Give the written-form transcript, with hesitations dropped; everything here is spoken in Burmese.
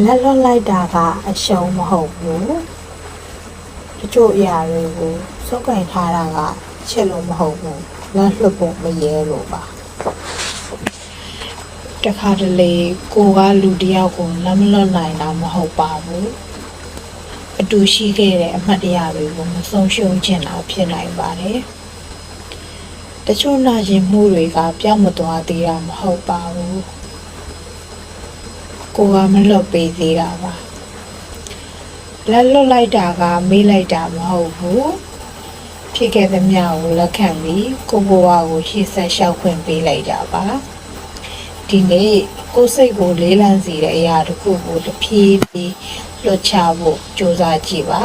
လက်လွတ်လိုက်တာကအရှုံးမဟုတ်ဘူးတချို့အရာတွေကိုစုပ်ကိုင်ထားတာကချစ်လို့မဟုတ်ဘူးလက်လွတ်ဖို့မရဲလို့ပါတခါတလေကိုကလူတယောက်ကိုလက်မလွတ်နိုင်တာမဟုတ်ပါဘူးအတူရှိခဲ့တဲ့အမှတ်တရတွေကိုမဆုံးရှုံးချင်တာဖြစ်နိုင်ပါတယ်တချို့နာကျင်မှုတွေကပြောင်းမသွားသေးတာမဟုတ်ပါဘူးကိုကမလွတ်ပေးသေးတာပါလက်လွတ်လိုက်တာကမေးလိုက်တာမဟုတ်ဘူးဖြစ်ခဲ့သမျှကိုလက်ခံပြီးကိုဘဝကိုရှေ့ဆက်လျှောက်ခွင့်ပေးလိုက်တာပါဒီနေ့ကိုစိတ်ကိုလေးလံစေတဲ့အရာတစ်ခုကိုတဖြည်းဖြည်းလွတ်ချဖို့ကြိုးစားကြည့်ပါ